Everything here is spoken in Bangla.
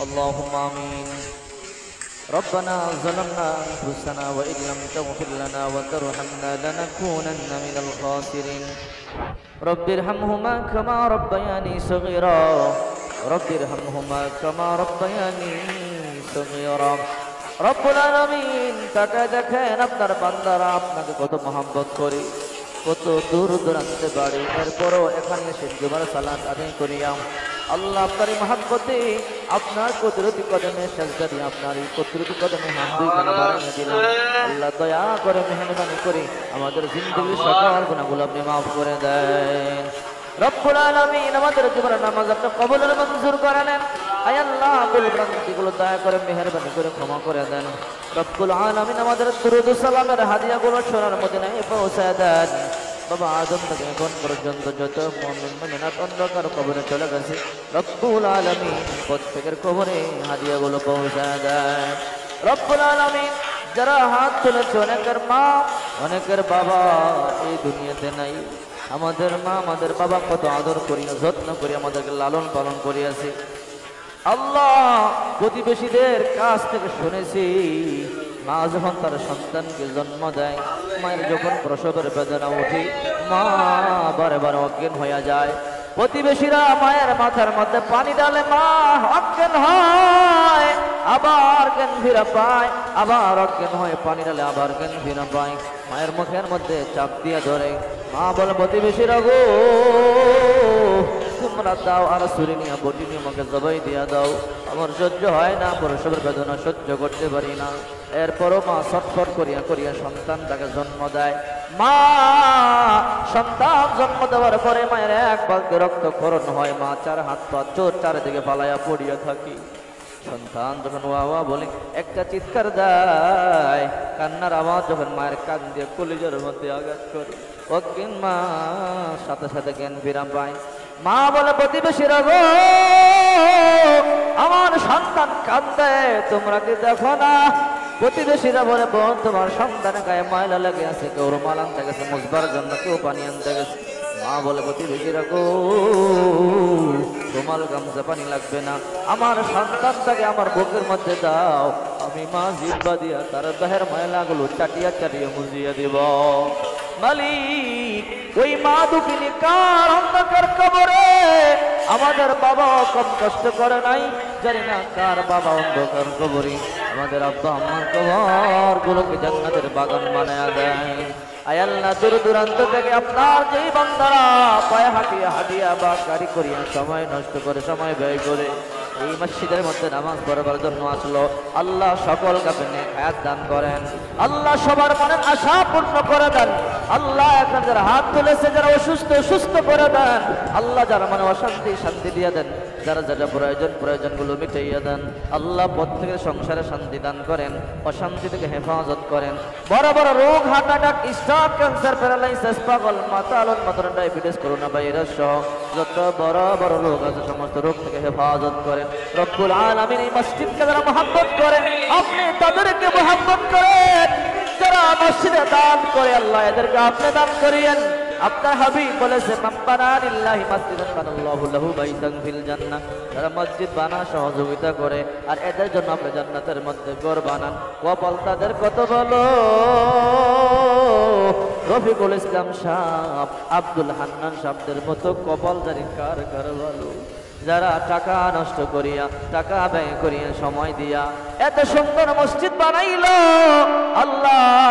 اللهم آمين. ربنا ظلمنا أنفسنا وإن لم تغفر لنا وترحمنا لنكونن من الخاسرين. رب ارحمهما كما ربياني صغيرا رب ارحمهما كما ربياني صغيرا. রব্বুল আলামিন তাকে দেখেন আপনার বান্দারা আপনাকে কত মহব্বত করে, কত দূর দূরান্তে বাড়ি, এরপরও এখানে এসে জুমার সালাত আদায় করিয়া আল্লাহ আপনার এই মহব্বতে আপনার কুদরতি কদমে সাজদা দিয়ে আপনার এই কুদরতি কদমে হাত দুইখানা বাড়িয়ে দিলাম। আল্লাহ দয়া করে মেহরবানি করে আমাদের জিন্দেগির সকল গুনাহগুলো আপনি মাফ করে দেন। রব্বুল আলামিন আমাদের জীবনের নামাজ আপনি কবুল আর মঞ্জুর করে নেন। আয় আল্লাহ ভুল ভ্রান্তিগুলো দয়া করে মেহেরবানি করে ক্ষমা করে দেন। রব্বুল আলামিন আমাদের দুরূদ ও সালামের হাদিয়াগুলো সোনার মদিনায় পৌঁছায় দেন। বাবা আদম থেকে এখন পর্যন্ত যত মুমিন মুমিনাত অন্ধকার কবরে চলে গেছে, রব্বুল আলামিন প্রত্যেকের কবরে হাদিয়াগুলো পৌঁছায় দেন। রব্বুল আলামিন যারা হাত তুলেছে, অনেকের মা অনেকের বাবা এই দুনিয়াতে নাই, আমাদের মা আমাদের বাবা কত আদর করি যত্ন করি আমাদেরকে লালন পালন করিয়াছে। আল্লাহ প্রতিবেশীদের কাছ থেকে শুনেছি, মা যখন তার সন্তানকে জন্ম দেয়, মায়ের যখন প্রসবের বেদনা ওঠে, মা বারে বারে অজ্ঞান হয়ে যায়। প্রতিবেশীরা মায়ের মাথার মধ্যে পানি ডালে, মা অজ্ঞান হয়, আবার জ্ঞান ফিরে পায়, আবার অজ্ঞান হয়ে পানি ডালে, আবার জ্ঞান ফিরে পায়। মায়ের মুখের মধ্যে চাপ দিয়ে ধরে, মা বলে প্রতিবেশীরা গো তোমরা দাও আর ছুরি নিয়ে বটি নিয়ে আমাকে জবাই দিয়া দাও, আমার সহ্য হয় না, প্রসবের বেদনা সহ্য করতে পারি না। এরপরও মা ছটফট করিয়া করিয়া সন্তানটাকে জন্ম দেয়। মা সন্তান জন্ম দেওয়ার পরে মায়ের এক বালতি রক্তক্ষরণ হয়, মা চার হাত পা চোর চারিদিকে পালাইয়া পড়িয়া থাকি। সন্তান যখন ওয়া বলে একটা চিৎকার দেয়, কান্নার আওয়াজ যখন মায়ের কান দিয়ে কলিজার মধ্যে আঘাত করে, অজ্ঞান মা সাথে সাথে জ্ঞান ফিরা পায়। মা বলে প্রতিবেশীরা গো আমার সন্তান কাঁদে, তোমরা কি দেখো না? প্রতিবেশীরা বলে বোন তোমার সন্তানের গায়ে ময়লা লেগে আছে, কেউ রুমাল আনতে গেছে মুছবার জন্য, কেউ পানি আনতে গেছে। মা বলে প্রতিবেশীরা গো রুমাল গামছা পানি লাগবে না, আমার সন্তানটাকে আমার বুকের মধ্যে দাও, আমি মা জিব্বা দিয়া তার দেহের ময়লাগুলো চাটিয়া চাটিয়া মুজিয়ে দিব। মালিক ওই মা দুঃখিনী কার অন্ধকার কবরে, আমাদের বাবা কম কষ্ট করে নাই, জানি না কার বাবা অন্ধকার কবরে, আমাদের আব্বা আম্মার কবর গুলোকে জান্নাতের বাগান বানায়া দেয়। আয় আল্লাহ দূর দূরান্ত থেকে আপনার যেই বান্দারা পায়ে হাঁটিয়া হাঁটিয়া বা গাড়ি করিয়া সময় নষ্ট করে সময় ব্যয় করে এই মসজিদের মধ্যে নামাজ পড়বার জন্য আসলো, আল্লাহ সকলকে আপনি নেক হায়াত দান করেন, আল্লাহ সবার মনের আশা পূর্ণ করে দেন। আল্লাহ এখন যারা হাত তুলেছে, যারা অসুস্থ সুস্থ করে দেন, আল্লাহ যারা মনে অশান্তি শান্তি দিয়ে দেন, যারা যারা প্রয়োজনগুলো মিটাইয়া দেন। আল্লাহ প্রত্যেকের সংসারে শান্তি দান করেন, অশান্তি থেকে হেফাজত করেন। বড় বড় রোগ, heart attack, stroke, cancer, paralysis, পাগল, মাতালন, মাতন, ডায়াবেটিস, করোনা ভাইরাস সহ যত বড় বড় রোগ আছে সমস্ত রোগ থেকে হেফাজত করেন। রব্বুল আলামিন এই মসজিদকে যারা মহব্বত করে আপনি তাদেরকে মহব্বত করেন, যারা মসজিদে দান করে আল্লাহ এদেরকে আপনি দান করিয়েন। আপনার হাবিব বলেছে মান বানা লিল্লাহি মাসজিদান বানাল্লাহু লাহু বাইতান ফিল জান্নাহ, যারা মসজিদ বানা সহযোগিতা করে আর এদের জন্য আপনি জান্নাতের মধ্যে ঘর বানান। কপাল তাদের কত বলো। রফিকুল ইসলাম সাহেব, আব্দুল হান্নান সাহেবদের মতো কপাল জানি কার কার ভালো, যারা টাকা নষ্ট করিয়া টাকা ব্যয় করিয়া সময় দিয়া এত সুন্দর মসজিদ বানাইল। আল্লাহ